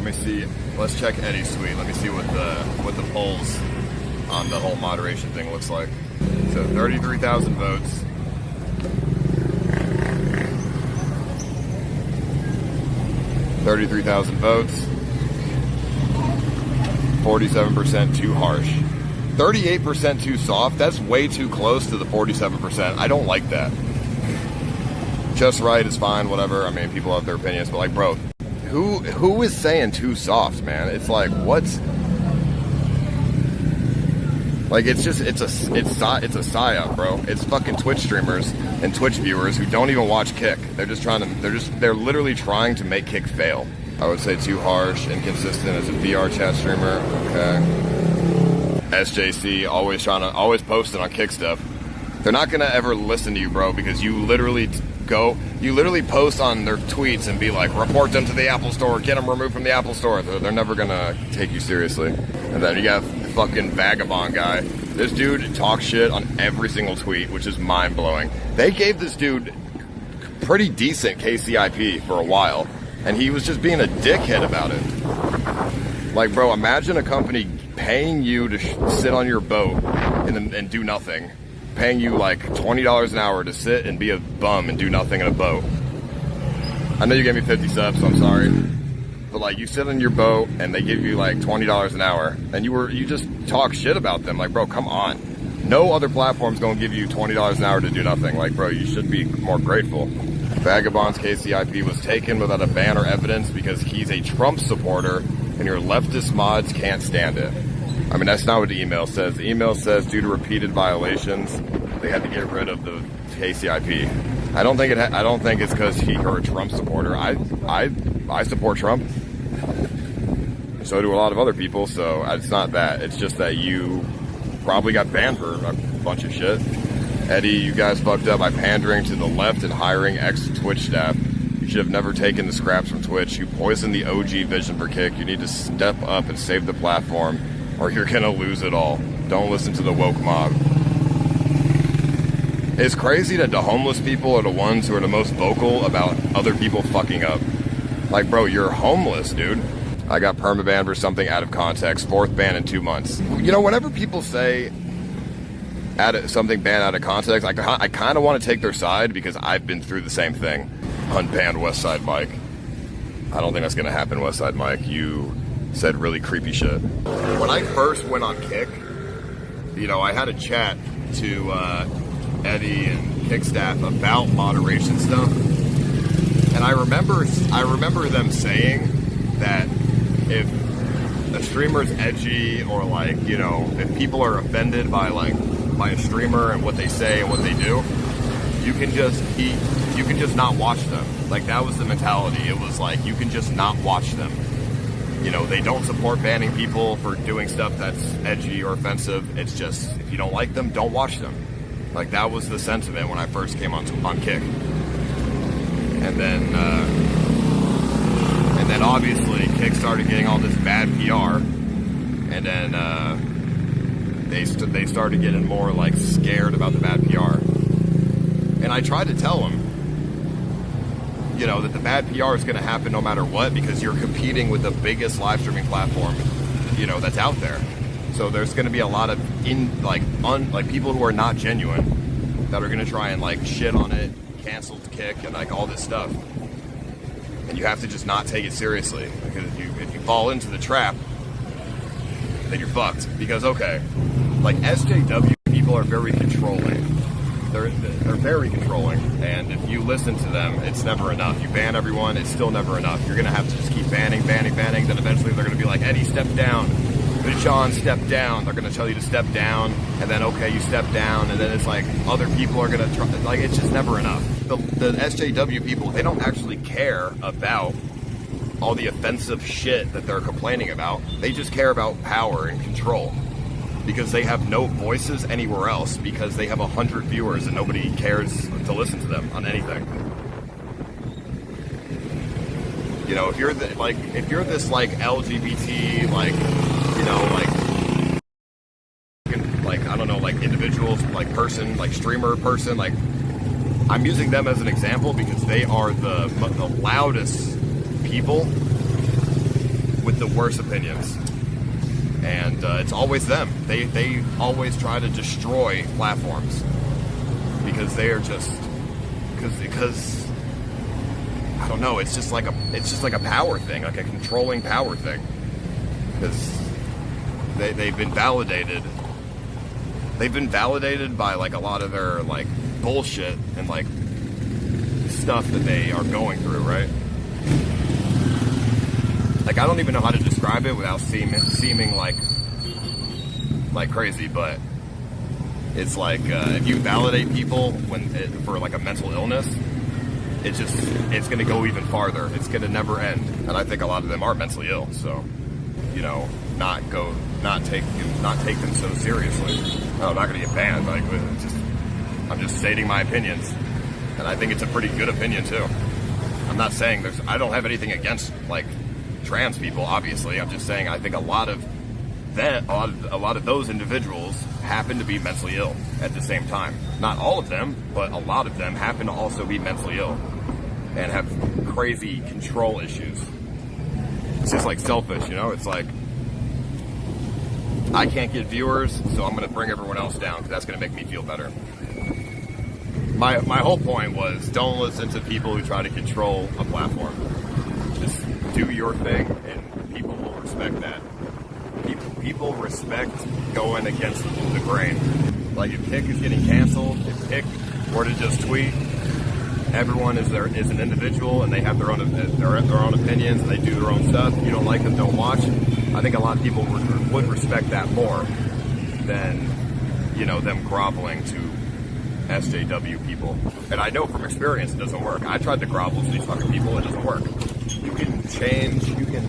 Let me see. Let's check Eddie's tweet. Let me see what the polls on the whole moderation thing looks like. So 33,000 votes. 33,000 votes. 47% too harsh. 38% too soft. That's way too close to the 47%. I don't like that. Just right is fine, whatever. I mean, people have their opinions, but like, bro, who is saying too soft, man? It's like, what's like? It's just it's a psyop, bro. It's fucking Twitch streamers and Twitch viewers who don't even watch Kick. They're literally trying to make Kick fail. I would say too harsh, inconsistent as a VR chat streamer. Okay. SJC always posting on Kick stuff. They're not gonna ever listen to you, bro, because you literally post on their tweets and be like, report them to the Apple Store, get them removed from the Apple Store. They're never gonna take you seriously. And then you got fucking Vagabond guy. This dude talks shit on every single tweet, which is mind blowing. They gave this dude pretty decent KCIP for a while, and he was just being a dickhead about it. Like, bro, imagine a company paying you to sit on your boat and do nothing. Paying you like $20 an hour to sit and be a bum and do nothing in a boat. I know you gave me 50 subs, so I'm sorry. But like, you sit on your boat and they give you like $20 an hour and you just talk shit about them. Like, bro, come on. No other platform's gonna give you $20 an hour to do nothing. Like, bro, you should be more grateful. Vagabond's KCIP was taken without a ban or evidence because he's a Trump supporter and your leftist mods can't stand it. I mean, that's not what the email says. The email says due to repeated violations, they had to get rid of the KCIP. I don't think it's because you're a Trump supporter. I support Trump. So do a lot of other people. So it's not that. It's just that you probably got banned for a bunch of shit. Eddie, you guys fucked up by pandering to the left and hiring ex-Twitch staff. You should have never taken the scraps from Twitch. You poisoned the OG vision for Kick. You need to step up and save the platform, or you're gonna lose it all. Don't listen to the woke mob. It's crazy that the homeless people are the ones who are the most vocal about other people fucking up. Like, bro, you're homeless, dude. I got permabanned for something out of context. 4th ban in 2 months. You know, whenever people say something banned out of context, I kind of want to take their side because I've been through the same thing. Unbanned Westside Mike. I don't think that's gonna happen, Westside Mike. You said really creepy shit. When I first went on Kick, you know, I had a chat to Eddie and Kick staff about moderation stuff, and I remember them saying that if a streamer's edgy, or like, you know, if people are offended by a streamer and what they say and what they do, you can just not watch them. Like, that was the mentality. It was like, you can just not watch them. You know, they don't support banning people for doing stuff that's edgy or offensive. It's just, if you don't like them, don't watch them. Like, that was the sentiment when I first came on Kick. And then obviously Kick started getting all this bad PR, and then they started getting more like scared about the bad PR. And I tried to tell them, you know, that the bad PR is going to happen no matter what, because you're competing with the biggest live streaming platform, you know, that's out there. So there's going to be a lot of people who are not genuine that are going to try and like shit on it, cancel Kick, and like all this stuff. And you have to just not take it seriously, because if you fall into the trap, then you're fucked. Because, okay, like SJW people are very controlling. They're very controlling, and if you listen to them, it's never enough. You ban everyone, it's still never enough. You're gonna have to just keep banning, then eventually they're gonna be like, Eddie, step down. John, step down. They're gonna tell you to step down, and then, okay, you step down, and then it's like, other people are gonna try, like, it's just never enough. The SJW people, they don't actually care about all the offensive shit that they're complaining about. They just care about power and control, because they have no voices anywhere else, because they have 100 viewers and nobody cares to listen to them on anything. You know, if you're this like LGBT, like, you know, like I don't know, like individuals, like person, like streamer person, like, I'm using them as an example because they are the loudest people worst opinions. And it's always them. They always try to destroy platforms because they are just because I don't know. It's just like a power thing, like a controlling power thing. Because they've been validated. They've been validated by like a lot of their like bullshit and like stuff that they are going through, right? Like, I don't even know how to describe it without seeming like crazy, but it's like if you validate people for like a mental illness, it's going to go even farther. It's going to never end, and I think a lot of them are mentally ill. So, you know, not take them so seriously. No, I'm not going to get banned. Like, I'm just stating my opinions, and I think it's a pretty good opinion too. I'm not saying I don't have anything against like trans people, obviously. I'm just saying I think a lot of those individuals happen to be mentally ill at the same time. Not all of them, but a lot of them happen to also be mentally ill and have crazy control issues. It's just like selfish, you know? It's like, I can't get viewers, so I'm going to bring everyone else down because that's going to make me feel better. My whole point was, don't listen to people who try to control a platform. Just do your thing, and people will respect that. People respect going against the grain. Like, if Kick is getting canceled, if Kick were to just tweet, everyone is an individual, and they have their own opinions, and they do their own stuff. If you don't like them, don't watch. I think a lot of people would respect that more than, you know, them groveling to SJW people. And I know from experience it doesn't work. I tried to grovel to these fucking people, it doesn't work. You can change, you can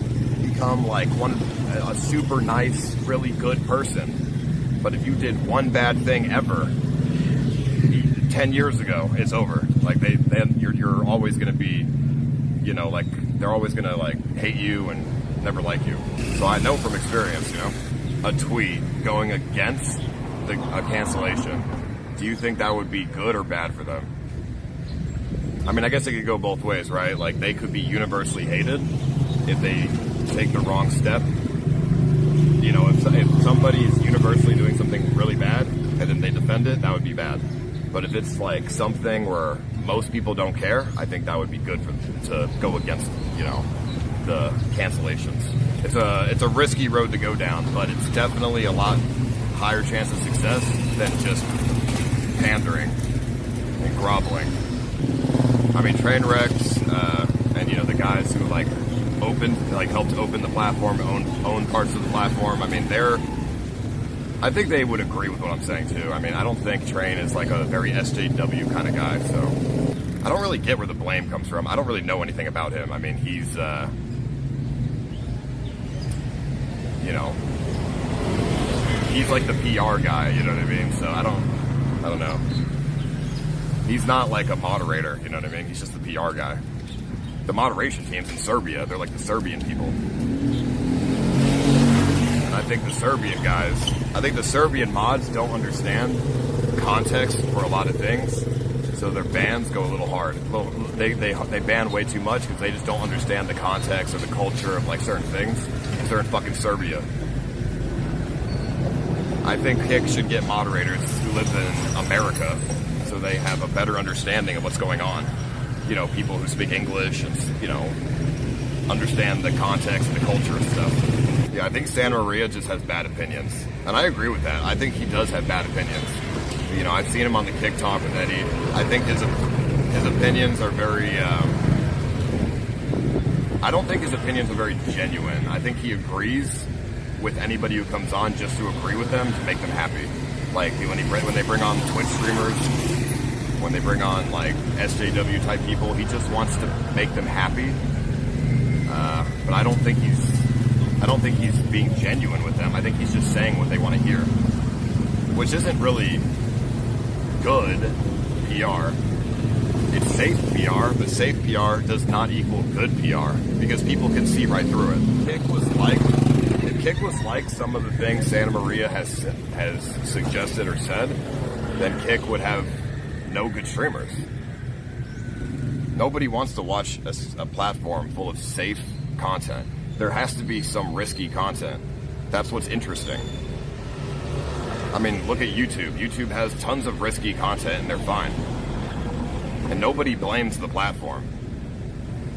become like a super nice, really good person. But if you did one bad thing ever, 10 years ago, it's over. Like you're always gonna be, you know, like they're always gonna like hate you and never like you. So I know from experience, you know, a tweet going against a cancellation. Do you think that would be good or bad for them? I mean, I guess it could go both ways, right? Like, they could be universally hated if they take the wrong step. You know, if somebody is universally doing something really bad and then they defend it, that would be bad. But if it's like something where most people don't care, I think that would be good to go against, you know, the cancellations. It's a risky road to go down, but it's definitely a lot higher chance of success than just pandering and groveling. I mean, Trainwrecks, and you know, the guys who helped open the platform, own parts of the platform. I mean, I think they would agree with what I'm saying too. I mean, I don't think Train is like a very SJW kind of guy, so I don't really get where the blame comes from. I don't really know anything about him. I mean, he's, you know, he's like the PR guy, you know what I mean? So I don't know. He's not like a moderator, you know what I mean? He's just the PR guy. The moderation team's in Serbia. They're like the Serbian people. And I think the Serbian mods don't understand context for a lot of things. So their bans go a little hard. They ban way too much because they just don't understand the context or the culture of like certain things. Because they're in fucking Serbia. I think Kick should get moderators who live in America, so they have a better understanding of what's going on. You know, people who speak English and, you know, understand the context and the culture and stuff. Yeah, I think Santa Maria just has bad opinions. And I agree with that. I think he does have bad opinions. You know, I've seen him on the Kick Talk with Eddie. I think his opinions are very, I don't think his opinions are very genuine. I think he agrees with anybody who comes on just to agree with them to make them happy. Like when they bring on Twitch streamers, when they bring on like SJW type people, he just wants to make them happy. But I don't think he's being genuine with them. I think he's just saying what they want to hear, which isn't really good PR. It's safe PR, but safe PR does not equal good PR because people can see right through it. If Kick was like some of the things Santa Maria has suggested or said, then Kick would have no good streamers. Nobody wants to watch a platform full of safe content. there has to be some risky content. That's what's interesting. I mean, look at YouTube. YouTube has tons of risky content and they're fine. And nobody blames the platform.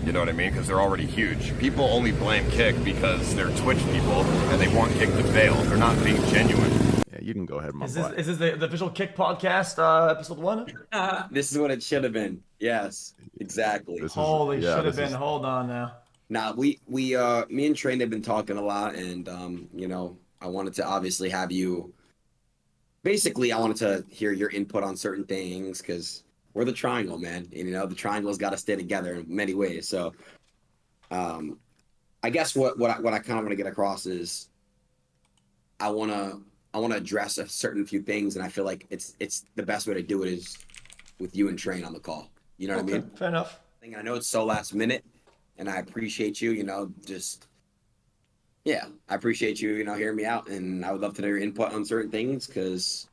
You know what I mean? Because they're already huge. People only blame Kick because they're Twitch people and they want Kick to fail. They're not being genuine. Yeah, you can go ahead, Is this the official Kick podcast, episode 1? This is what it should have been. Yes, exactly. Holy should have been. Hold on now. Nah, me and Train have been talking a lot, and you know, I wanted to obviously have you. Basically, I wanted to hear your input on certain things because we're the triangle, man. And, you know, the triangle's got to stay together in many ways. So, I guess what I kind of want to get across is I want to address a certain few things, and I feel like it's the best way to do it is with you and Train on the call. You know what I mean? Fair enough. I know it's so last minute, and I appreciate you. You know, I appreciate you. You know, hearing me out, and I would love to know your input on certain things because,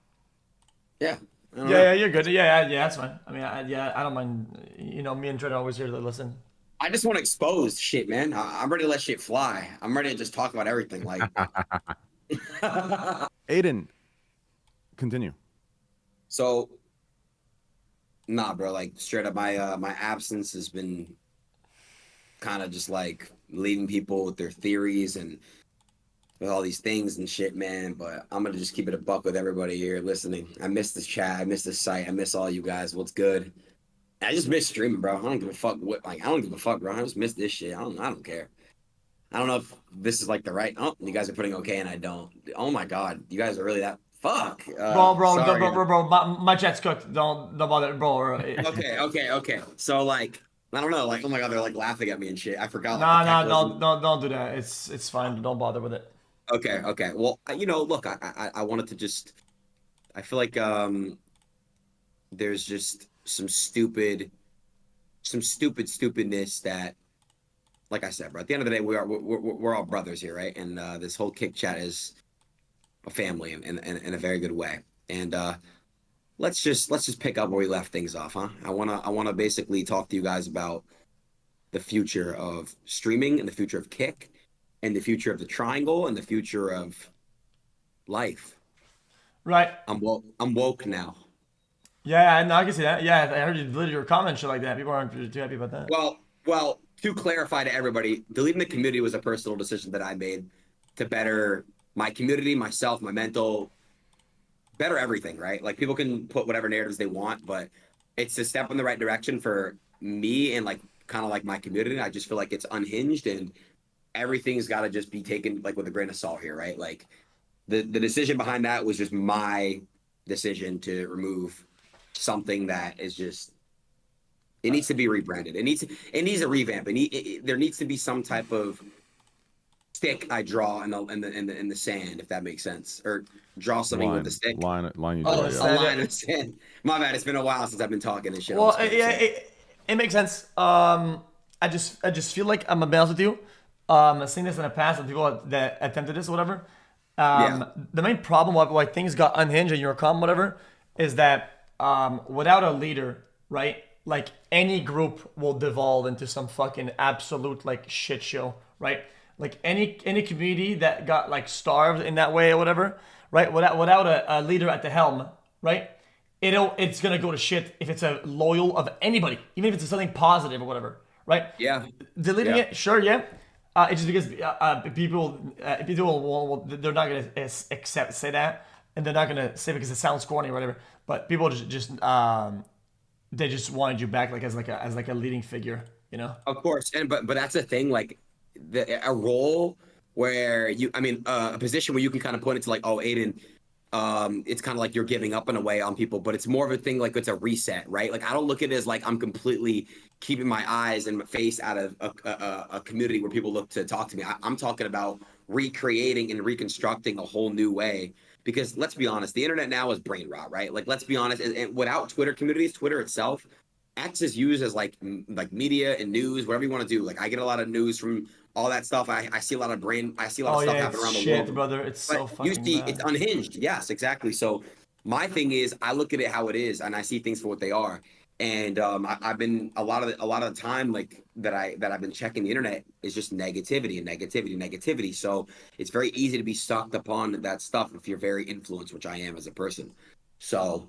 yeah. Yeah, you're good. Yeah, that's fine. I mean, I don't mind. You know, me and Trent are always here to listen. I just want to expose shit, man. I'm ready to let shit fly. I'm ready to just talk about everything. Like, Adin, continue. So, nah, bro. Like, straight up, my absence has been kind of just like leaving people with their theories and with all these things and shit, man. But I'm gonna just keep it a buck with everybody here listening. I miss this chat. I miss this site. I miss all you guys. What's good? I just miss streaming, bro. I don't give a fuck I don't give a fuck, bro. I just miss this shit. I don't care. I don't know if this is like the right. Oh, you guys are putting okay, and I don't. Oh my god, you guys are really that. Fuck. Bro. My chat's cooked. Don't bother, bro. Okay. So like, I don't know. Like, oh my god, they're like laughing at me and shit. I forgot. Don't do that. It's fine. Don't bother with it. Okay. Well, you know, look, I wanted to just. I feel like there's just some stupidness that, like I said, bro. At the end of the day, we're all brothers here, right? And this whole Kick chat is a family in a very good way. And let's just pick up where we left things off, huh? I wanna basically talk to you guys about the future of streaming and the future of Kick and the future of the triangle and the future of life. Right. I'm woke now. Yeah, no, I can see that. Yeah, I heard you deleted your comment, shit like that. People aren't too happy about that. Well, to clarify to everybody, deleting the community was a personal decision that I made to better my community, myself, my mental, better everything, right? Like, people can put whatever narratives they want, but it's a step in the right direction for me and like kind of like my community. I just feel like it's unhinged and everything's got to just be taken like with a grain of salt here, right? Like the decision behind that was just my decision to remove something that is just, it needs to be rebranded. It needs a revamp. There needs to be some type of stick I draw in the sand, if that makes sense, or draw something with the stick. Line you draw. Oh, a line of sand. My bad. It's been a while since I've been talking and shit. Well, yeah, it makes sense. I just feel like I'm gonna be honest with you. I've seen this in the past with people that attempted this or whatever. The main problem why things got unhinged in your com, whatever, is that without a leader, right? Like, any group will devolve into some fucking absolute like shit show, right? Like any community that got like starved in that way or whatever, right? Without a leader at the helm, right? It's gonna go to shit if it's a loyal of anybody, even if it's something positive or whatever, right? Yeah. Deleting it, sure, yeah. It's just because people will they're not gonna say that, and they're not gonna say it because it sounds corny or whatever. But people just they just wanted you back like as a leading figure, you know. Of course, but that's the thing, like a role where a position where you can kind of point it to like, oh, Adin, it's kind of like you're giving up in a way on people, but it's more of a thing like it's a reset, right? Like, I don't look at it as like I'm completely keeping my eyes and my face out of a community where people look to talk to me. I'm talking about recreating and reconstructing a whole new way. Because let's be honest, the internet now is brain rot, right? Like, let's be honest, and without Twitter communities, Twitter itself, X is used as like media and news, whatever you want to do. Like, I get a lot of news from all that stuff. I see a lot of stuff happening around the world. Brother, it's so fucking you see, bad. It's unhinged. Yes, exactly. So my thing is, I look at it how it is, and I see things for what they are. And I've been a lot of the time like that I've been checking the internet is just negativity and negativity and negativity. So it's very easy to be sucked upon that stuff if you're very influenced, which I am as a person. So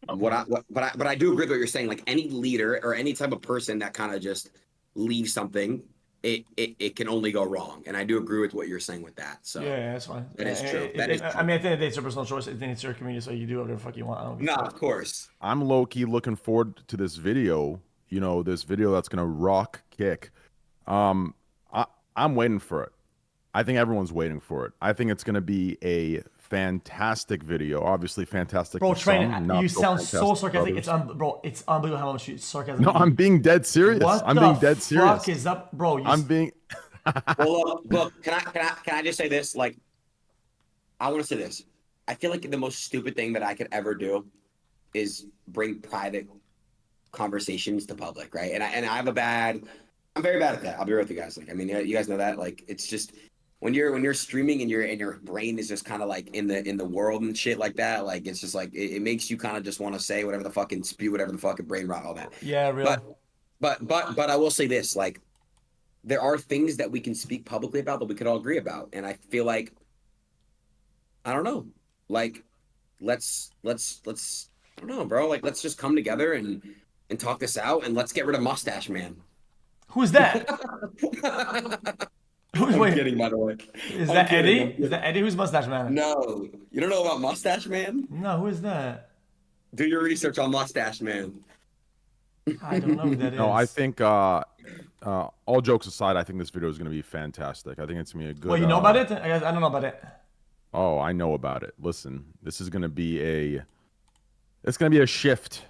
but I do agree with what you're saying. Like any leader or any type of person that kind of just leaves something, it can only go wrong. And I do agree with what you're saying with that. So Yeah, that's fine. that is true. That is I true. mean, at the end of the day, it's your personal choice. I think it's your community, so you do whatever the fuck you want. I don't give No, a of fuck. course. I'm low key looking forward to this video. You know, this video that's gonna rock kick. Um, I'm waiting for it. I think everyone's waiting for it. I think it's gonna be a fantastic video. Obviously, fantastic. Bro, for Train, some, not you so sound so fantastic for sarcastic. others. Bro, it's unbelievable how much sarcasm. No, you I'm being dead serious. What I'm the being dead fuck serious. is up, bro? I'm being. Well, look, can I just say this? Like, I want to say this. I feel like the most stupid thing that I could ever do is bring private conversations to public, right? And I'm very bad at that. I'll be real with you guys. Like, I mean, you guys know that. Like, it's just when you're streaming and your brain is just kind of like in the world and shit like that. Like, it's just like it makes you kind of just want to say whatever the fucking spew, whatever the fucking brain rot, all that. Yeah, really. But I will say this, like, there are things that we can speak publicly about that we could all agree about. And I feel like, I don't know, like, let's, I don't know, bro. Like, let's just come together and talk this out and let's get rid of Mustache Man. Who's that? I'm Wait, kidding, by the way. is I'm that kidding, I'm Eddie? kidding. Is that Eddie? Who's Mustache Man? No, you don't know about Mustache Man? No, who is that? Do your research on Mustache Man. I don't know who that is. No, I think all jokes aside, I think this video is going to be fantastic. I think it's going to be a good. Well, you know about it? I don't know about it. Oh, I know about it. Listen, this is going to be it's going to be a shift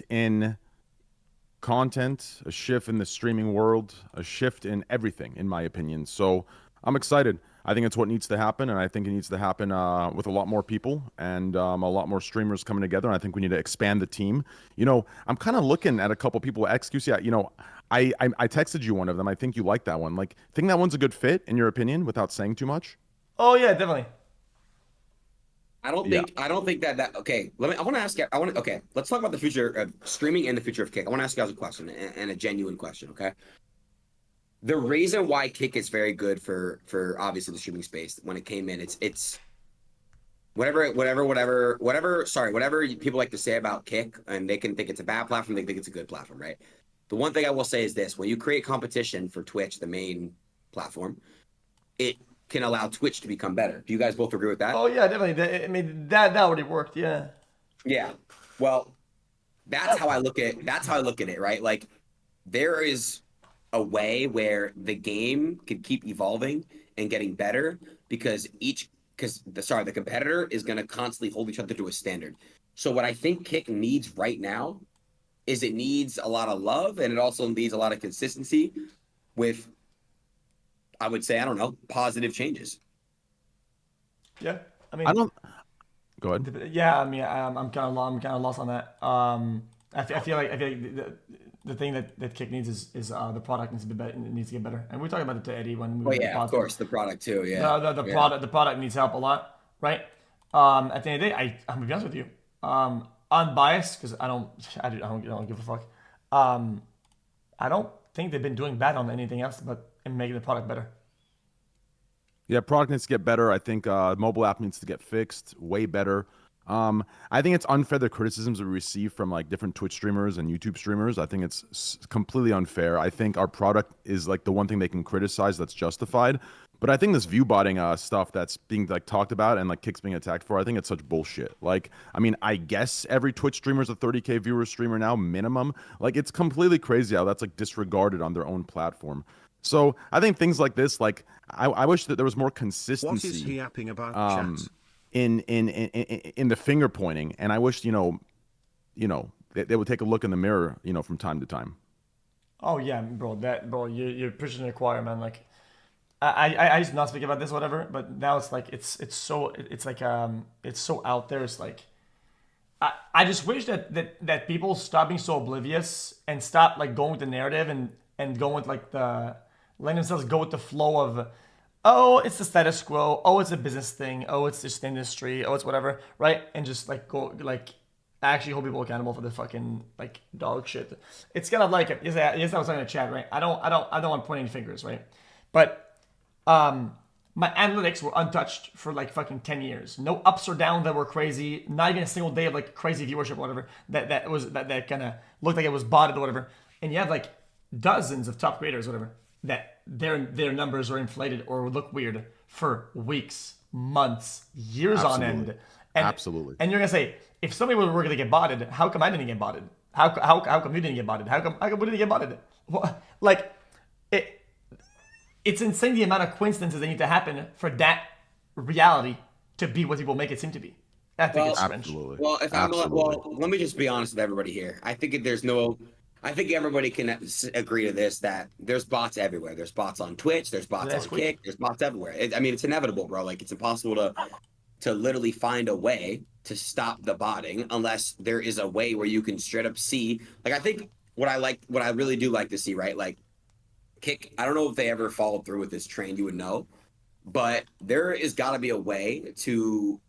in content, a shift in the streaming world, a shift in everything, in my opinion. So I'm excited. I think it's what needs to happen, and I think it needs to happen with a lot more people and a lot more streamers coming together. And I think we need to expand the team. You know, I'm kind of looking at a couple people. XQC, you know, I texted you one of them. I think you like that one. Like, think that one's a good fit in your opinion, without saying too much. Oh yeah, definitely. I don't think that okay. I want to ask you. Okay. Let's talk about the future of streaming and the future of Kick. I want to ask you guys a question and a genuine question. Okay. The reason why Kick is very good for obviously the streaming space when it came in, it's whatever people like to say about Kick, and they can think it's a bad platform, they think it's a good platform, right? The one thing I will say is this: when you create competition for Twitch, the main platform, it can allow Twitch to become better. Do you guys both agree with that? Oh yeah, definitely. I mean, that already worked. Yeah. Yeah. Well, that's how I look at it, right? Like, there is a way where the game can keep evolving and getting better because the competitor is going to constantly hold each other to a standard. So what I think Kick needs right now is it needs a lot of love, and it also needs a lot of consistency with, I would say, I don't know, positive changes. Yeah. I mean, I don't. Go ahead. Yeah, I mean, I'm kind of lost on that. I feel like the thing that Kick needs is the product needs to be better. It needs to get better. And we talked about it to Eddie when we Oh were yeah, of course, the product too. Yeah, the product needs help a lot, right? At the end of the day, I'm gonna be honest with you, unbiased because I don't give a fuck. I don't think they've been doing bad on anything else but in making the product better. Yeah, product needs to get better. I think mobile app needs to get fixed way better. I think it's unfair the criticisms we receive from like different Twitch streamers and YouTube streamers. I think it's completely unfair. I think our product is like the one thing they can criticize that's justified. But I think this view botting stuff that's being like talked about and like Kick's being attacked for, I think it's such bullshit. Like, I mean, I guess every Twitch streamer is a 30K viewer streamer now, minimum. Like, it's completely crazy how that's like disregarded on their own platform. So I think things like this, like, I wish that there was more consistency. What is he yapping about, chat? In the finger pointing, and I wish they would take a look in the mirror, from time to time. Oh yeah, bro, you're preaching to the choir, man. Like, I used to not speak about this, whatever, but now it's like it's so out there. It's like I just wish that people stop being so oblivious and stop like going with the narrative and going with like letting themselves go with the flow of, oh, it's the status quo, oh, it's a business thing, oh, it's just industry, oh, it's whatever, right? And just like go like I actually hold people accountable for the fucking like dog shit. It's kind of like yes, I was talking in the chat, right? I don't want to point any fingers, right? But my analytics were untouched for like fucking 10 years. No ups or downs that were crazy. Not even a single day of like crazy viewership or whatever that kind of looked like it was botted or whatever. And you have like dozens of top creators, whatever, that their numbers are inflated or look weird for weeks, months, years on end. And, Absolutely. And you're gonna say, if somebody were going to get botted, how come I didn't get botted? How come you didn't get botted? How come we didn't get botted? Like, it's insane the amount of coincidences that need to happen for that reality to be what people make it seem to be. I think it's strange. Absolutely. Well, let me just be honest with everybody here. I think everybody can agree to this, that there's bots everywhere. There's bots on Twitch. There's bots on Kick. There's bots everywhere. I mean, it's inevitable, bro. Like, it's impossible to literally find a way to stop the botting unless there is a way where you can straight up see. Like, I think what I really do like to see, right? Like, Kick, I don't know if they ever followed through with this train, you would know, but there is got to be a way to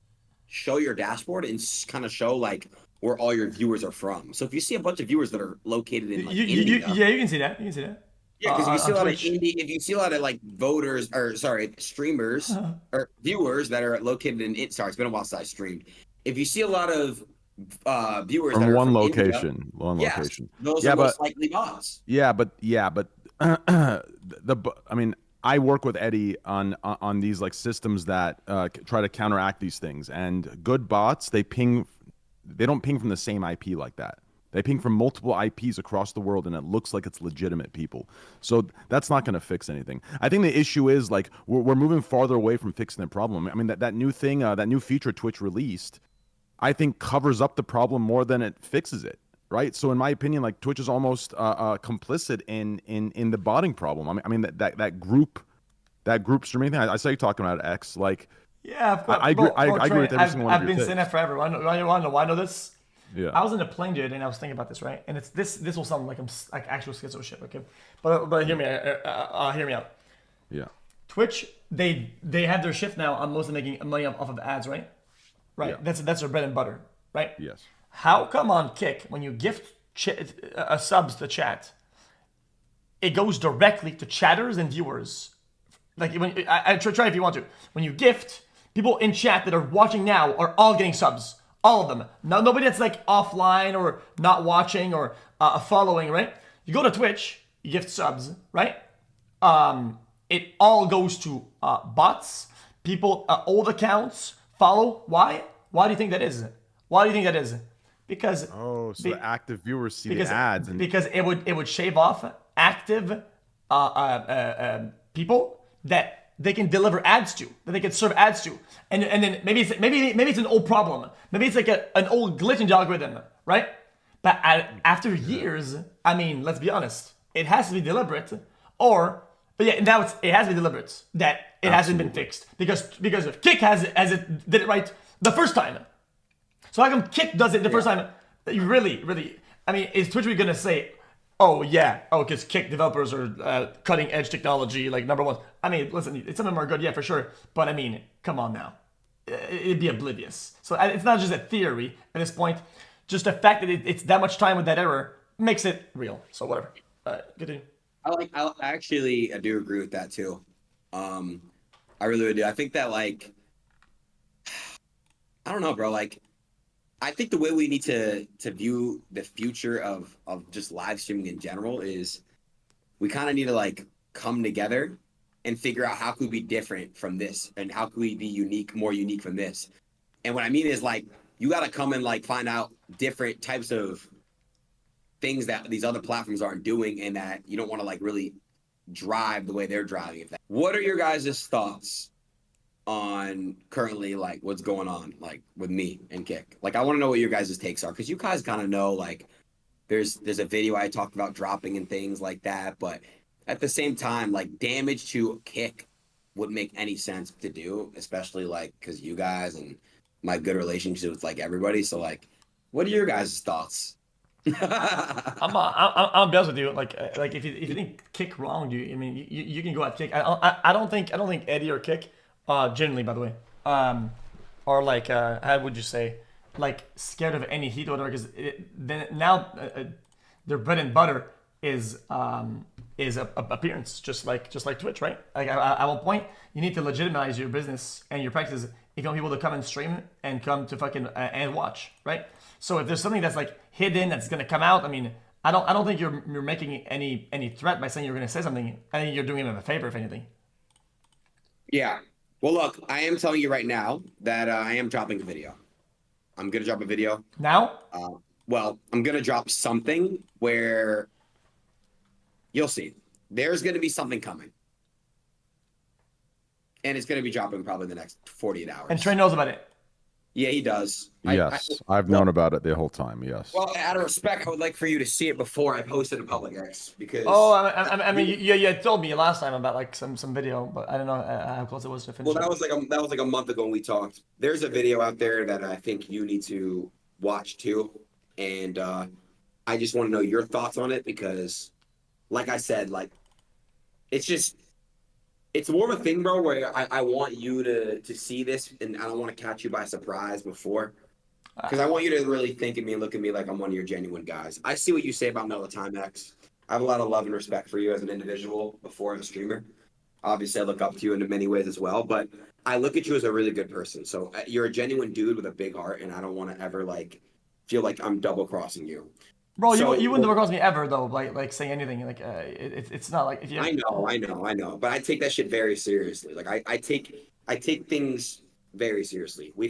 show your dashboard and kind of show like where all your viewers are from. So if you see a bunch of viewers that are located in like India, you can see that. You can see that. Yeah, because if you see a lot of like voters, or sorry, streamers or viewers that are located in it. Sorry, it's been a while since I streamed. If you see a lot of viewers from that are one from location, India, location. Those are most likely bots. Yeah, but I mean, I work with Eddie on these like systems that try to counteract these things. And good bots, they don't ping from the same IP like that. They ping from multiple IPs across the world, and it looks like it's legitimate people. So that's not going to fix anything. I think the issue is like we're moving farther away from fixing the problem. I mean, that new thing, that new feature Twitch released, I think covers up the problem more than it fixes it. Right. So in my opinion, like Twitch is almost complicit in the botting problem. I mean that group streaming thing. I saw you talking about X. Like, yeah, of course. I agree with every single one of your I've been saying that forever. You want to know why I know this? Yeah. I was in a plane the other day and I was thinking about this, right? And it's this will sound like I'm like actual schizo shit, okay? But hear me out. Yeah. Twitch, they have their shift now on mostly making money off of ads, right? Right. Yeah. That's their bread and butter, right? Yes. How come on Kick, when you gift subs to chat, it goes directly to chatters and viewers? Like, when I try if you want to. When you gift, people in chat that are watching now are all getting subs. All of them. Now, nobody that's like offline or not watching or following, right? You go to Twitch, you gift subs, right? It all goes to bots, people, old accounts, follow. Why? Why do you think that is? Why do you think that is? Because the active viewers see the ads, because it would shave off active people that they can deliver ads to, that they can serve ads to, and then maybe it's an old problem, maybe it's like an old glitch in the algorithm, right? But after years, I mean, let's be honest, it has to be deliberate, but yeah, now it has to be deliberate that it hasn't been fixed because if Kick did it right the first time. So how come Kick does it the first time? You really, I mean, is Twitch really gonna say, because Kick developers are cutting edge technology, like number one? I mean, listen, some of them are good, yeah, for sure. But I mean, come on now, it'd be oblivious. So it's not just a theory at this point. Just the fact that it's that much time with that error makes it real. So whatever. Continue. I do agree with that too. I really do. I think that like, I don't know, bro. Like, I think the way we need to view the future of just live streaming in general is we kind of need to like come together and figure out how could we be different from this and how could we be more unique from this. And what I mean is like, you got to come and like find out different types of things that these other platforms aren't doing and that you don't want to like really drive the way they're driving. What are your guys' thoughts on currently like what's going on like with me and Kick? Like, I want to know what your guys' takes are, because you guys kind of know like there's a video I talked about dropping and things like that, but at the same time, like, damage to Kick wouldn't make any sense to do, especially like because you guys and my good relationship with like everybody. So like, what are your guys' thoughts? I'm be honest with you. Like if you think Kick wronged you, I mean, you can go at Kick. I don't think Eddie or Kick, generally, by the way, or like how would you say, like scared of any heat or whatever, because then now their bread and butter is appearance, just like Twitch, right? Like at one point, you need to legitimize your business and your practice if you want people to come and stream and come to fucking and watch, right? So if there's something that's like hidden that's gonna come out, I mean, I don't think you're making any threat by saying you're gonna say something. I think you're doing them a favor, if anything. Yeah. Well, look, I am telling you right now that I am dropping a video. I'm gonna drop a video Now? Well, I'm gonna drop something where you'll see. There's gonna be something coming. And it's going to be dropping probably in the next 48 hours. And Trey knows about it. Yeah, he does. Yes, I've known about it the whole time. Yes. Well, out of respect, I would like for you to see it before I post it in public, X. Because I mean, you told me last time about like some video, but I don't know how close it was to finish. Well, that was like a month ago when we talked. There's a video out there that I think you need to watch too, and I just want to know your thoughts on it because, like I said, like it's more of a thing, bro, where I want you to see this, and I don't want to catch you by surprise before. Because I want you to really think of me and look at me like I'm one of your genuine guys. I see what you say about Melatonin X. I have a lot of love and respect for you as an individual before as a streamer. Obviously, I look up to you in many ways as well, but I look at you as a really good person. So you're a genuine dude with a big heart, and I don't want to ever like feel like I'm double-crossing you. Bro, you wouldn't double cross me ever though, like saying anything. Like it's not like if you. I know, but I take that shit very seriously. Like I take things very seriously. We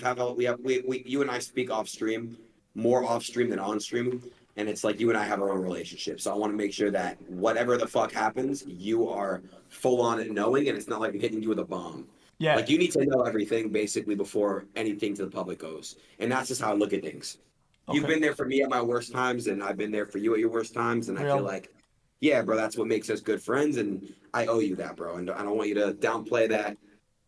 you and I speak off stream, more off stream than on stream, and it's like you and I have our own relationship. So I want to make sure that whatever the fuck happens, you are full on it knowing, and it's not like I'm hitting you with a bomb. Yeah. Like you need to know everything basically before anything to the public goes, and that's just how I look at things. Okay. You've been there for me at my worst times, and I've been there for you at your worst times, and I feel like, yeah, bro, that's what makes us good friends, and I owe you that, bro, and I don't want you to downplay that.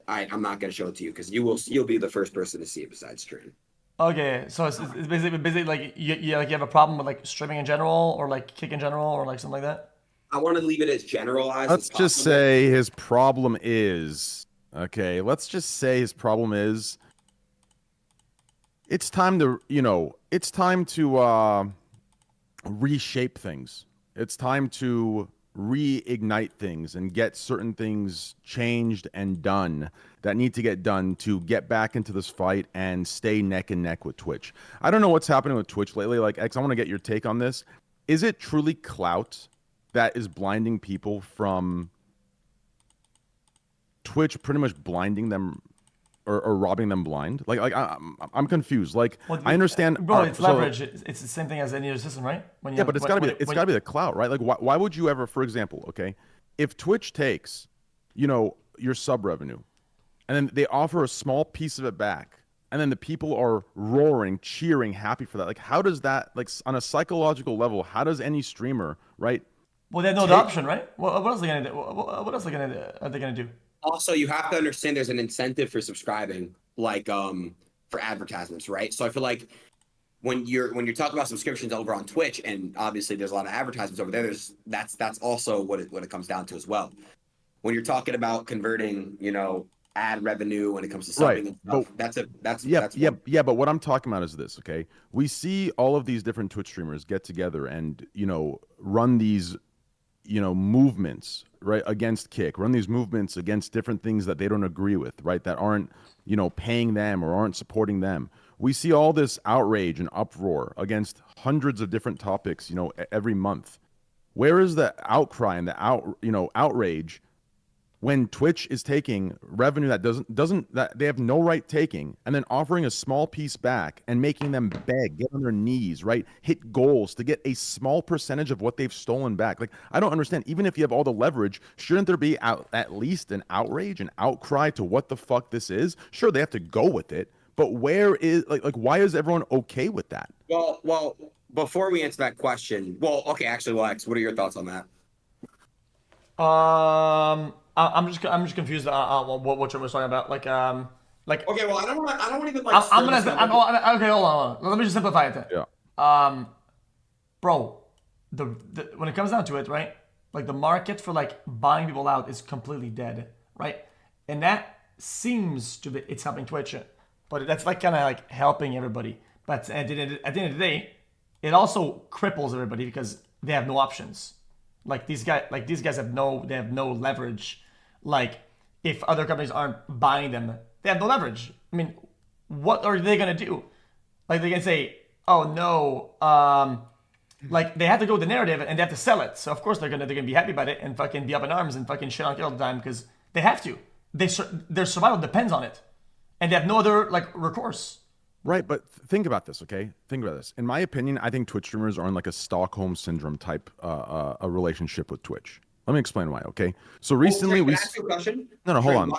I'm not gonna show it to you because you'll be the first person to see it besides stream. Okay, so it's basically like you have a problem with like streaming in general, or like kick in general, or like something like that. I want to leave it as generalized. Let's just say his problem is Let's just say his problem is. It's time to reshape things. It's time to reignite things and get certain things changed and done that need to get done to get back into this fight and stay neck and neck with Twitch. I don't know what's happening with Twitch lately. Like, X, I want to get your take on this. Is it truly clout that is blinding people from Twitch pretty much blinding them or robbing them blind? Like I'm confused. Like, well, I understand, bro. It's leverage. It's the same thing as any other system, right? But it's gotta be the clout, right? Like, why would you ever, for example, if Twitch takes, your sub revenue, and then they offer a small piece of it back, and then the people are roaring, cheering, happy for that. Like, how does that, like, on a psychological level, how does any streamer, right? Well, they have no adoption, right? What else are they gonna do? What else are they gonna do? Also, you have to understand there's an incentive for subscribing, like for advertisements, right? So I feel like when you're talking about subscriptions over on Twitch, and obviously there's a lot of advertisements over there, that's also what it comes down to as well. When you're talking about converting, ad revenue when it comes to subbing and stuff, that's but what I'm talking about is this, okay? We see all of these different Twitch streamers get together and run these movements, right, against Kick, run these movements against different things that they don't agree with, right, that aren't, paying them or aren't supporting them. We see all this outrage and uproar against hundreds of different topics, every month. Where is the outcry and the outrage when Twitch is taking revenue that that they have no right taking, and then offering a small piece back and making them beg, get on their knees, right? Hit goals to get a small percentage of what they've stolen back. Like, I don't understand. Even if you have all the leverage, shouldn't there be at least an outrage, an outcry to what the fuck this is? Sure, they have to go with it, but where is why is everyone okay with that? Well, before we answer that question, actually, Lex, what are your thoughts on that? I'm just confused what you're talking about. Like okay, well, I don't want to even okay, hold on. Let me just simplify it then. Yeah. Bro, the when it comes down to it, right? Like, the market for like buying people out is completely dead, right? And that seems to be it's helping Twitch, but that's like kind of like helping everybody. But at the end of the day, it also cripples everybody because they have no options. Like these guys have no leverage. Like if other companies aren't buying them, they have no leverage. I mean, what are they gonna do? Like they can say, oh no, like they have to go with the narrative and they have to sell it. So of course they're gonna be happy about it and fucking be up in arms and fucking shit on it all the time because they have to. Their survival depends on it, and they have no other like recourse. Right, but think about this, okay? Think about this. In my opinion, I think Twitch streamers are in like a Stockholm syndrome type a relationship with Twitch. Let me explain why, okay? So recently can I ask you a question? No, hold on.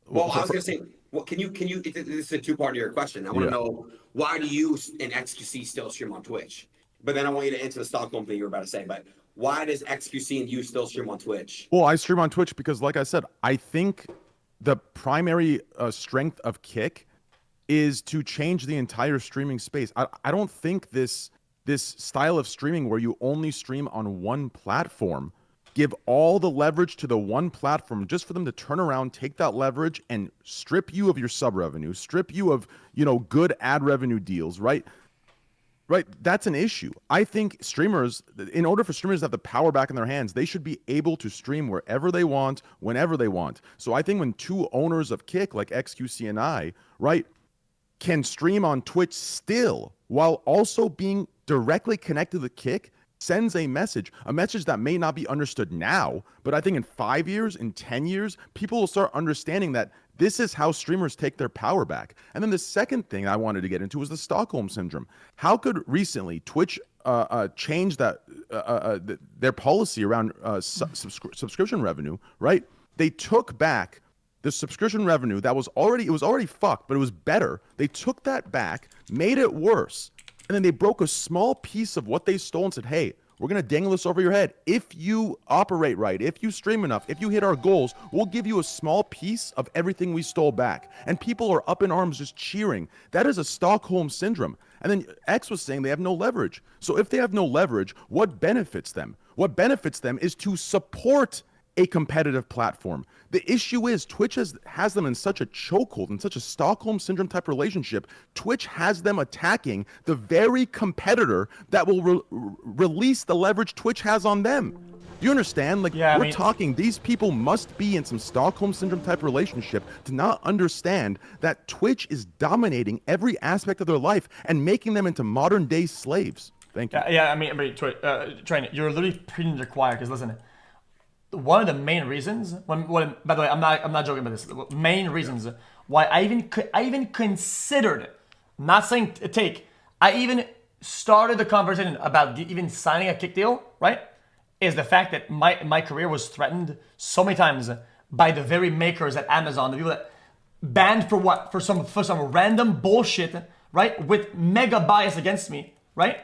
Well, I was gonna say, well, can you? This is a two-part to your question. I want to know, why do you and XQC still stream on Twitch? But then I want you to answer the Stockholm thing you were about to say. But why does XQC and you still stream on Twitch? Well, I stream on Twitch because, like I said, I think the primary strength of Kick is to change the entire streaming space. I don't think this style of streaming where you only stream on one platform, give all the leverage to the one platform just for them to turn around, take that leverage and strip you of your sub revenue, strip you of, good ad revenue deals, right? Right, that's an issue. I think streamers, in order for streamers to have the power back in their hands, they should be able to stream wherever they want, whenever they want. So I think when two owners of Kick, like XQC and I, right, can stream on Twitch still while also being directly connected to Kick, sends a message that may not be understood now, but I think in 5 years, in 10 years, people will start understanding that this is how streamers take their power back. And then the second thing I wanted to get into was the Stockholm Syndrome. How could recently Twitch change that their policy around subscription revenue, right? They took back the subscription revenue that was already fucked, but it was better. They took that back, made it worse, and then they broke a small piece of what they stole and said, hey, we're going to dangle this over your head. If you operate right, if you stream enough, if you hit our goals, we'll give you a small piece of everything we stole back. And people are up in arms just cheering. That is a Stockholm Syndrome. And then X was saying they have no leverage. So if they have no leverage, what benefits them? What benefits them is to support a competitive platform. The issue is Twitch has them in such a chokehold, in such a Stockholm Syndrome type relationship. Twitch has them attacking the very competitor that will release the leverage Twitch has on them. Do you understand? Like, we're talking, these people must be in some Stockholm Syndrome type relationship to not understand that Twitch is dominating every aspect of their life and making them into modern day slaves. Thank you. Yeah, I mean, Train, you're literally preaching to the choir, because listen, one of the main reasons, by the way, I'm not joking about this. The main reasons why I even considered, not saying I even started the conversation about even signing a Kick deal, right? Is the fact that my career was threatened so many times by the very makers at Amazon, the people that banned for some random bullshit, right? With mega bias against me, right?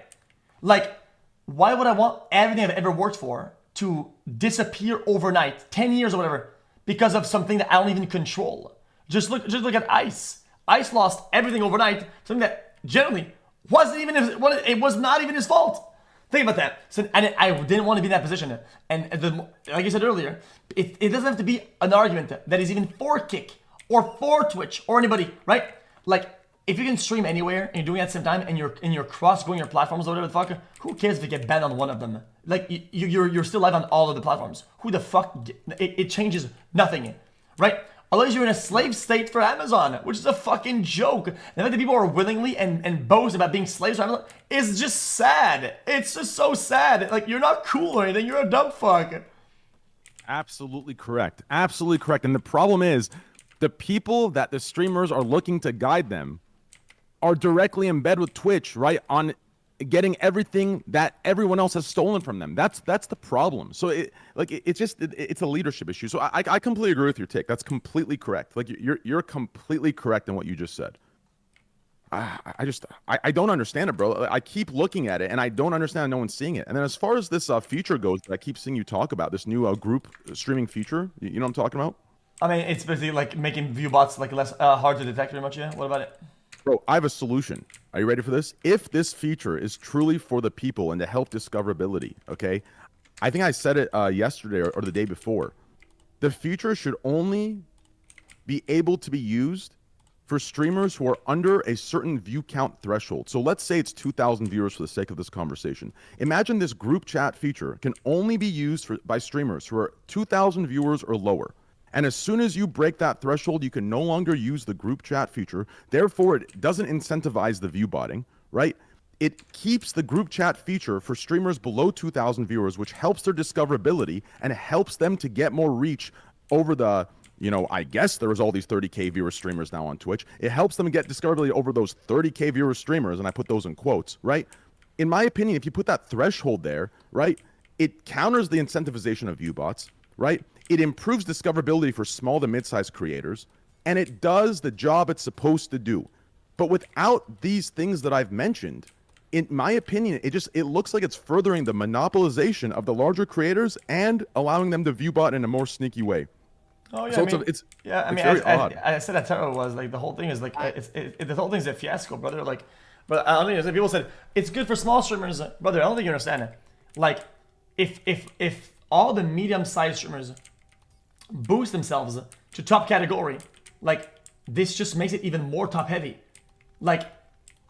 Like, why would I want everything I've ever worked for to disappear overnight, 10 years or whatever, because of something that I don't even control? Just look at Ice. Ice lost everything overnight, something that generally it was not even his fault. Think about that. So, and I didn't want to be in that position. And like I said earlier, it doesn't have to be an argument that is even for Kick or for Twitch or anybody, right? Like, if you can stream anywhere and you're doing it at the same time and you're cross-going your platforms or whatever the fuck, who cares if you get banned on one of them? Like, you're still live on all of the platforms. Who the fuck? It changes nothing, right? Unless you're in a slave state for Amazon, which is a fucking joke. The fact that people are willingly and boast about being slaves for Amazon is just sad. It's just so sad. Like, you're not cool or anything. You're a dumb fuck. Absolutely correct. Absolutely correct. And the problem is, the people that the streamers are looking to guide them are directly in bed with Twitch, right? On getting everything that everyone else has stolen from them. That's the problem. So it's a leadership issue. So I completely agree with your take. That's completely correct. Like, you're completely correct in what you just said. I don't understand it, bro. I keep looking at it and I don't understand no one's seeing it. And then as far as this feature goes, I keep seeing you talk about this new group streaming feature. You know what I'm talking about? I mean, it's basically like making view bots like less hard to detect, pretty much. Yeah. What about it? Bro, I have a solution. Are you ready for this? If this feature is truly for the people and to help discoverability, okay? I think I said it yesterday or the day before. The feature should only be able to be used for streamers who are under a certain view count threshold. So let's say it's 2,000 viewers for the sake of this conversation. Imagine this group chat feature can only be used by streamers who are 2,000 viewers or lower. And as soon as you break that threshold, you can no longer use the group chat feature. Therefore, it doesn't incentivize the view botting, right? It keeps the group chat feature for streamers below 2,000 viewers, which helps their discoverability and helps them to get more reach over the, I guess there was all these 30K viewer streamers now on Twitch. It helps them get discoverability over those 30K viewer streamers, and I put those in quotes, right? In my opinion, if you put that threshold there, right, it counters the incentivization of view bots, right? It improves discoverability for small to mid-sized creators, and it does the job it's supposed to do. But without these things that I've mentioned, in my opinion, it looks like it's furthering the monopolization of the larger creators and allowing them to view bot in a more sneaky way. Oh yeah, So it's very odd. I said that Taro was like the whole thing is like the whole thing is a fiasco, brother. Like, but I don't think people said it's good for small streamers, brother. I don't think you understand it. Like, if all the medium-sized streamers boost themselves to top category, like this just makes it even more top-heavy. Like,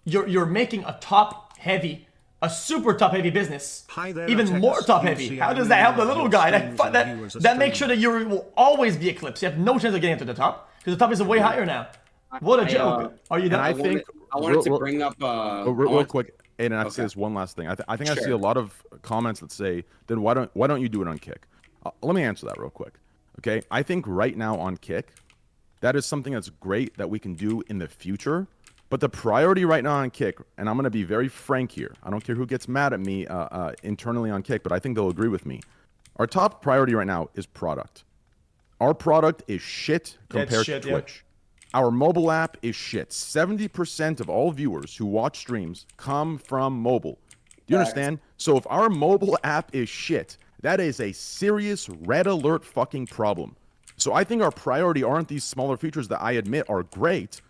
you're making a top-heavy, a super top-heavy business, even more top-heavy. How does that help the little guy? That makes sure that you will always be eclipsed. You have no chance of getting to the top because the top is way higher now. What a joke! Are you done? I wanted to bring up real quick, and I have to say this one last thing. I think I see a lot of comments that say, "Then why don't you do it on Kick?" Let me answer that real quick. Okay, I think right now on Kick, that is something that's great that we can do in the future. But the priority right now on Kick, and I'm going to be very frank here. I don't care who gets mad at me internally on Kick, but I think they'll agree with me. Our top priority right now is product. Our product is shit compared to Twitch. Yeah. Our mobile app is shit. 70% of all viewers who watch streams come from mobile. Do you understand? So if our mobile app is shit, that is a serious red alert fucking problem. So I think our priority aren't these smaller features that I admit are great.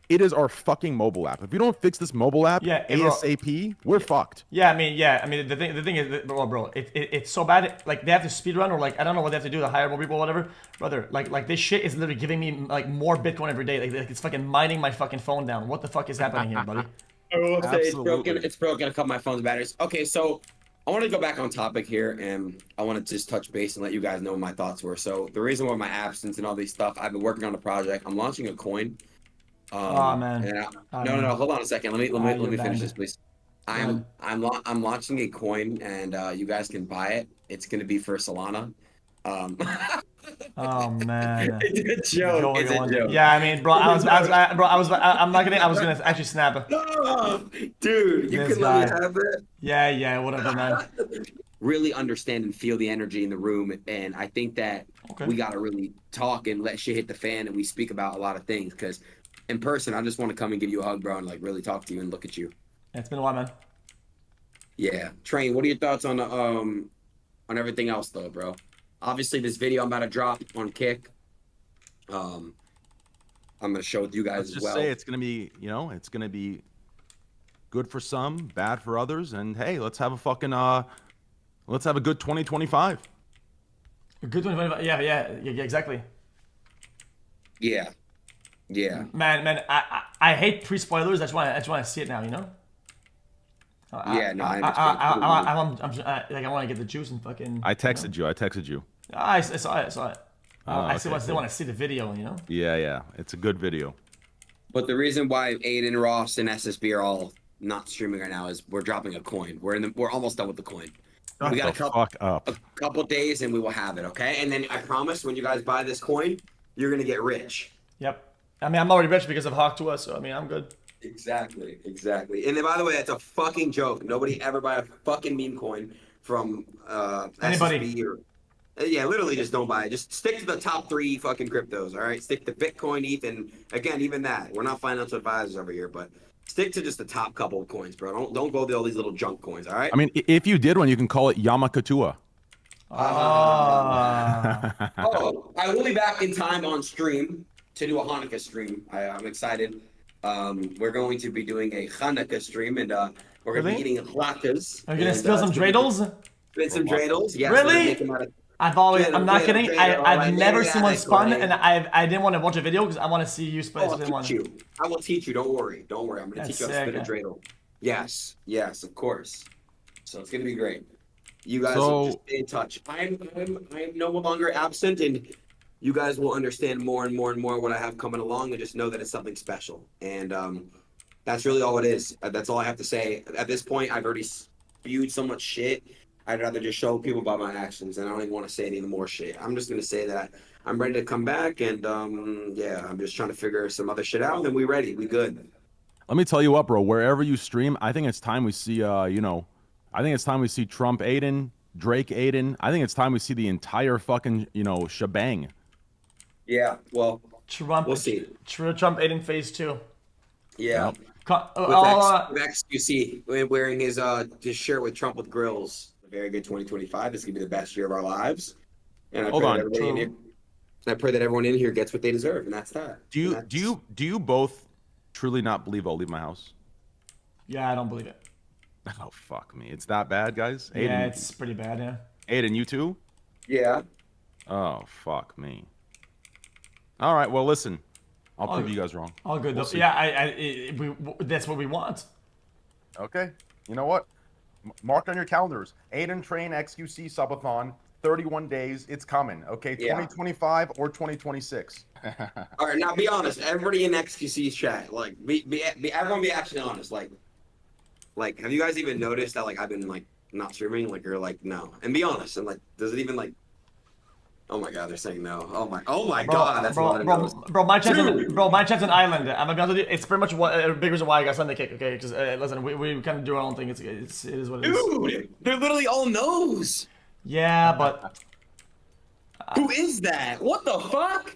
It is our fucking mobile app. If we don't fix this mobile app ASAP, we're fucked. Yeah, I mean, the thing is, bro, it's so bad. Like they have to speedrun, or like I don't know what they have to do to hire more people, or whatever, brother. Like this shit is literally giving me like more Bitcoin every day. Like it's fucking mining my fucking phone down. What the fuck is happening here, buddy? I will say it's broken. It's broken. I cut my phone's batteries. Okay, so I want to go back on topic here, and I want to just touch base and let you guys know what my thoughts were. So the reason why my absence and all these stuff, I've been working on a project. I'm launching a coin. Oh man. No, hold on a second. Let me finish this, please. I'm launching a coin, and you guys can buy it. It's gonna be for Solana. Oh man. It's a joke. It's a joke. Yeah, I mean, bro, I'm gonna actually snap. Dude, you can let me have it. Yeah, whatever, man. Really understand and feel the energy in the room, and I think that we gotta really talk and let shit hit the fan, and we speak about a lot of things, because in person, I just want to come and give you a hug, bro, and like really talk to you and look at you. Yeah, it's been a while, man. Yeah, Train. What are your thoughts on everything else, though, bro? Obviously, this video I'm about to drop on Kick. I'm gonna show it to you guys as well. Let's just say it's gonna be, it's gonna be good for some, bad for others, and hey, let's have a fucking let's have a good 2025. A good 2025. Yeah, exactly. Yeah. Yeah. Man, I hate pre-spoilers. I just want to see it now, you know? Yeah, no, I want to get the juice and fucking. I texted you. I saw it. I still want to see the video, you know? Yeah. It's a good video. But the reason why Adin, Ross, and SSB are all not streaming right now is we're dropping a coin. We're almost done with the coin. We got a couple days and we will have it, okay? And then I promise when you guys buy this coin, you're gonna get rich. Yep. I mean, I'm already rich because of Hawk to us, so I mean, I'm good. Exactly. And then, by the way, that's a fucking joke. Nobody ever buy a fucking meme coin from anybody. SSB yeah, literally just don't buy it. Just stick to the top 3 fucking cryptos, all right? Stick to Bitcoin, ETH, and again, even that. We're not financial advisors over here, but stick to just the top couple of coins, bro. Don't go to all these little junk coins, all right? I mean, if you did one, you can call it Yamakatua. I will be back in time on stream to do a Hanukkah stream. I'm excited. We're going to be doing a Hanukkah stream, and we're going to be eating latkes. Are you going to spill some dreidels? Spin some dreidels, yes. Really? I'm not kidding. I've never seen one spun, like- and I didn't want to watch a video because I want to see you spin I'll one. teach you. I will teach you. Don't worry. Don't worry. I'm gonna That's teach you how to spin a sick. dreidel. Yes. Yes. Of course. So it's gonna be great. You guys So- will just stay in touch. I'm no longer absent, and you guys will understand more and more and more what I have coming along, and just know that it's something special. And that's really all it is. That's all I have to say. At this point, I've already spewed so much shit. I'd rather just show people by my actions, and I don't even want to say any more shit. I'm just gonna say that I'm ready to come back, and yeah, I'm just trying to figure some other shit out, and then we ready. We good. Let me tell you what, bro. Wherever you stream, I think it's time we see. I think it's time we see Trump Adin, Drake Adin. I think it's time we see the entire fucking shebang. Yeah. Well, Trump. we'll see. Trump Adin phase 2. Yeah. Yep. With XQC wearing his shirt with Trump with grills. A very good 2025. This is gonna be the best year of our lives. And I Hold pray on. that everybody in here, and I pray that everyone in here gets what they deserve, and that's that. Do you both truly not believe I'll leave my house? Yeah, I don't believe it. Oh fuck me. It's that bad, guys? Adin, Yeah, it's pretty bad. Yeah. Adin, you too? Yeah. Oh fuck me. All right, well listen. I'll Oh, prove you guys wrong. All good. We'll Though. see. Yeah, that's what we want. Okay. You know what? Mark on your calendars. Adin Train XQC Subathon, 31 days. It's coming. Okay, Yeah. 2025 or 2026. All right, now be honest. Everybody in XQC's chat, like, everyone be actually honest. Like, have you guys even noticed that, like, I've been, like, not streaming? Like, you're like, no. And be honest. And, like, does it even, like, oh my God, they're saying no. Oh my God, that's a lot of no's. My chat's an island. I'm gonna be honest with you. It's pretty much a big reason why I got Sunday kick. Okay, because listen, we kind of do our own thing. It is what it is. Dude, they're literally all no's. Yeah, but Who is that? What the fuck?